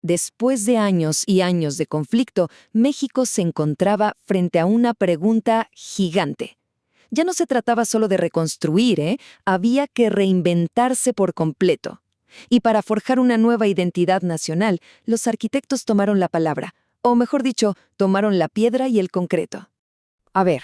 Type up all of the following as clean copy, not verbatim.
Después de años y años de conflicto, México se encontraba frente a una pregunta gigante. Ya no se trataba solo de reconstruir, había que reinventarse por completo. Y para forjar una nueva identidad nacional, los arquitectos tomaron la palabra, o mejor dicho, tomaron la piedra y el concreto. A ver,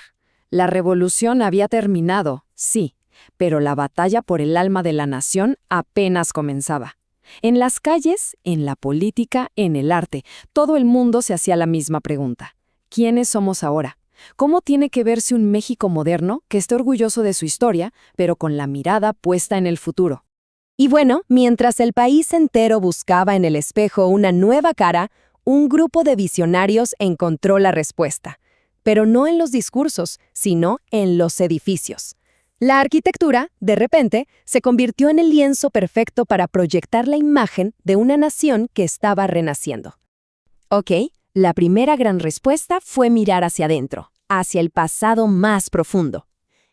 la revolución había terminado, sí, pero la batalla por el alma de la nación apenas comenzaba. En las calles, en la política, en el arte, todo el mundo se hacía la misma pregunta. ¿Quiénes somos ahora? ¿Cómo tiene que verse un México moderno que esté orgulloso de su historia, pero con la mirada puesta en el futuro? Y bueno, mientras el país entero buscaba en el espejo una nueva cara, un grupo de visionarios encontró la respuesta. Pero no en los discursos, sino en los edificios. La arquitectura, de repente, se convirtió en el lienzo perfecto para proyectar la imagen de una nación que estaba renaciendo. Ok, la primera gran respuesta fue mirar hacia adentro, hacia el pasado más profundo.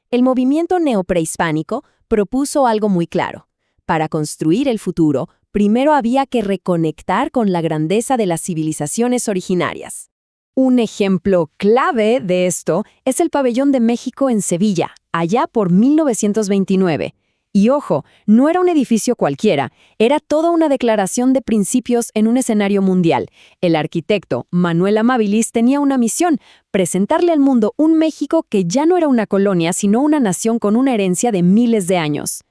El movimiento neoprehispánico propuso algo muy claro. Para construir el futuro, primero había que reconectar con la grandeza de las civilizaciones originarias. Un ejemplo clave de esto es el Pabellón de México en Sevilla, allá por 1929. Y ojo, no era un edificio cualquiera, era toda una declaración de principios en un escenario mundial. El arquitecto Manuel Amabilis tenía una misión: presentarle al mundo un México que ya no era una colonia, sino una nación con una herencia de miles de años.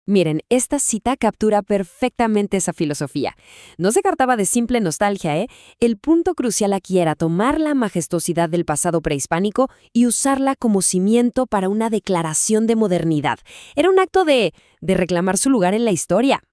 Miren, esta cita captura perfectamente esa filosofía. No se trataba de simple nostalgia, ¿eh? El punto crucial aquí era tomar la majestuosidad del pasado prehispánico y usarla como cimiento para una declaración de modernidad. Era un acto de reclamar su lugar en la historia.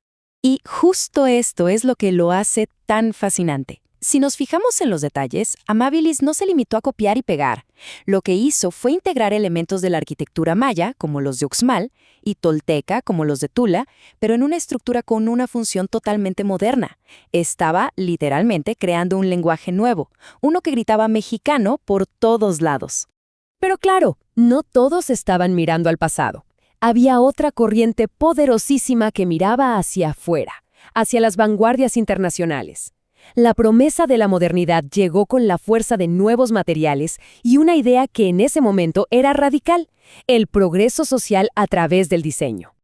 Y justo esto es lo que lo hace tan fascinante. Si nos fijamos en los detalles, Amabilis no se limitó a copiar y pegar. Lo que hizo fue integrar elementos de la arquitectura maya, como los de Uxmal, y tolteca, como los de Tula, pero en una estructura con una función totalmente moderna. Estaba, literalmente, creando un lenguaje nuevo, uno que gritaba mexicano por todos lados. Pero claro, no todos estaban mirando al pasado. Había otra corriente poderosísima que miraba hacia afuera, hacia las vanguardias internacionales. La promesa de la modernidad llegó con la fuerza de nuevos materiales y una idea que en ese momento era radical: el progreso social a través del diseño.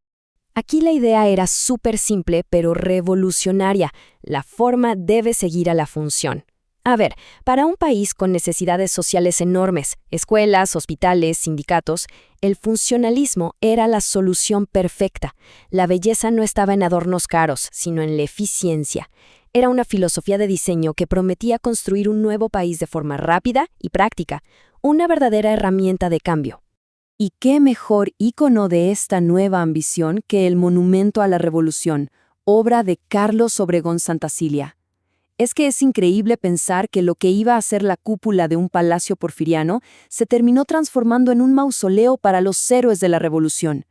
Aquí la idea era súper simple, pero revolucionaria. La forma debe seguir a la función. A ver, para un país con necesidades sociales enormes, escuelas, hospitales, sindicatos, el funcionalismo era la solución perfecta. La belleza no estaba en adornos caros, sino en la eficiencia. Era una filosofía de diseño que prometía construir un nuevo país de forma rápida y práctica, una verdadera herramienta de cambio. ¿Y qué mejor ícono de esta nueva ambición que el Monumento a la Revolución, obra de Carlos Obregón Santacilia? Es que es increíble pensar que lo que iba a ser la cúpula de un palacio porfiriano se terminó transformando en un mausoleo para los héroes de la Revolución.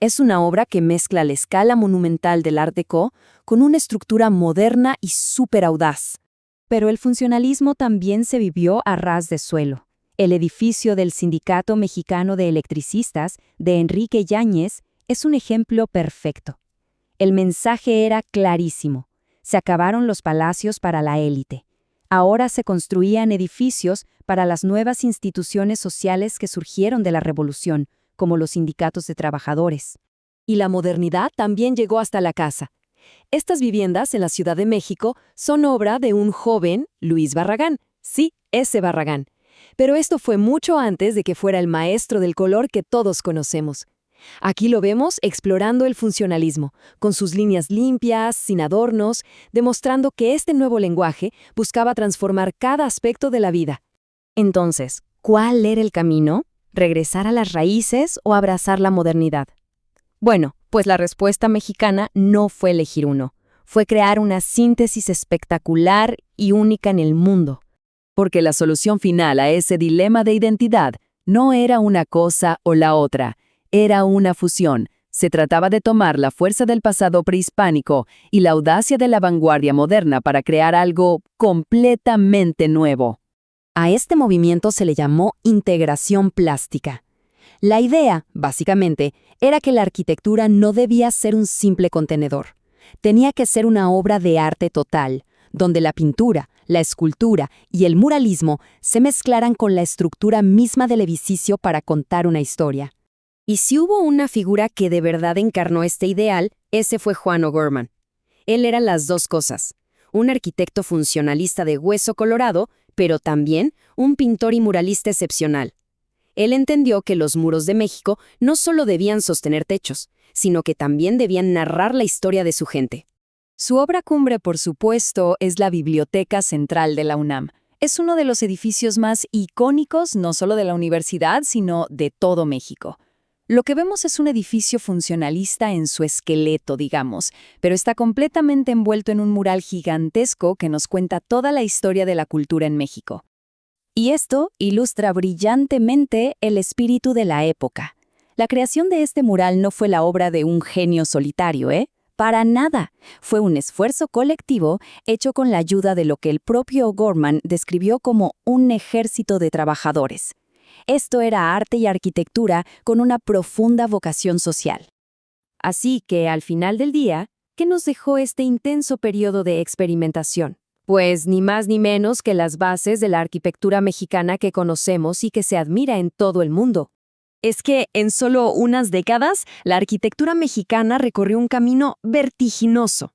Es una obra que mezcla la escala monumental del Art Déco con una estructura moderna y súper audaz. Pero el funcionalismo también se vivió a ras de suelo. El edificio del Sindicato Mexicano de Electricistas, de Enrique Yáñez, es un ejemplo perfecto. El mensaje era clarísimo: se acabaron los palacios para la élite. Ahora se construían edificios para las nuevas instituciones sociales que surgieron de la revolución, como los sindicatos de trabajadores. Y la modernidad también llegó hasta la casa. Estas viviendas en la Ciudad de México son obra de un joven, Luis Barragán. Sí, ese Barragán. Pero esto fue mucho antes de que fuera el maestro del color que todos conocemos. Aquí lo vemos explorando el funcionalismo, con sus líneas limpias, sin adornos, demostrando que este nuevo lenguaje buscaba transformar cada aspecto de la vida. Entonces, ¿cuál era el camino? ¿Regresar a las raíces o abrazar la modernidad? Bueno, pues la respuesta mexicana no fue elegir uno, fue crear una síntesis espectacular y única en el mundo. Porque la solución final a ese dilema de identidad no era una cosa o la otra, era una fusión. Se trataba de tomar la fuerza del pasado prehispánico y la audacia de la vanguardia moderna para crear algo completamente nuevo. A este movimiento se le llamó integración plástica. La idea, básicamente, era que la arquitectura no debía ser un simple contenedor. Tenía que ser una obra de arte total, donde la pintura, la escultura y el muralismo se mezclaran con la estructura misma del edificio para contar una historia. Y si hubo una figura que de verdad encarnó este ideal, ese fue Juan O'Gorman. Él era las dos cosas, un arquitecto funcionalista de hueso colorado, pero también un pintor y muralista excepcional. Él entendió que los muros de México no solo debían sostener techos, sino que también debían narrar la historia de su gente. Su obra cumbre, por supuesto, es la Biblioteca Central de la UNAM. Es uno de los edificios más icónicos no solo de la universidad, sino de todo México. Lo que vemos es un edificio funcionalista en su esqueleto, digamos, pero está completamente envuelto en un mural gigantesco que nos cuenta toda la historia de la cultura en México. Y esto ilustra brillantemente el espíritu de la época. La creación de este mural no fue la obra de un genio solitario, Para nada. Fue un esfuerzo colectivo hecho con la ayuda de lo que el propio O'Gorman describió como un ejército de trabajadores. Esto era arte y arquitectura con una profunda vocación social. Así que, al final del día, ¿qué nos dejó este intenso periodo de experimentación? Pues ni más ni menos que las bases de la arquitectura mexicana que conocemos y que se admira en todo el mundo. Es que en solo unas décadas, la arquitectura mexicana recorrió un camino vertiginoso.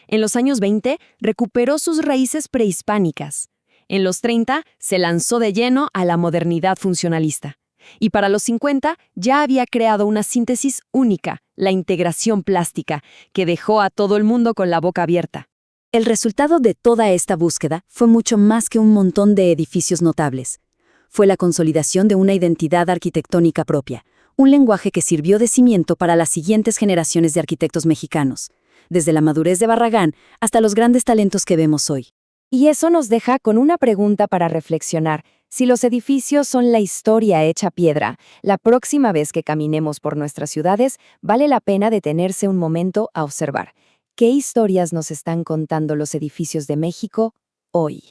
En los años 20, recuperó sus raíces prehispánicas. En los 30, se lanzó de lleno a la modernidad funcionalista. Y para los 50, ya había creado una síntesis única, la integración plástica, que dejó a todo el mundo con la boca abierta. El resultado de toda esta búsqueda fue mucho más que un montón de edificios notables. Fue la consolidación de una identidad arquitectónica propia, un lenguaje que sirvió de cimiento para las siguientes generaciones de arquitectos mexicanos, desde la madurez de Barragán hasta los grandes talentos que vemos hoy. Y eso nos deja con una pregunta para reflexionar. Si los edificios son la historia hecha piedra, la próxima vez que caminemos por nuestras ciudades, vale la pena detenerse un momento a observar. ¿Qué historias nos están contando los edificios de México hoy?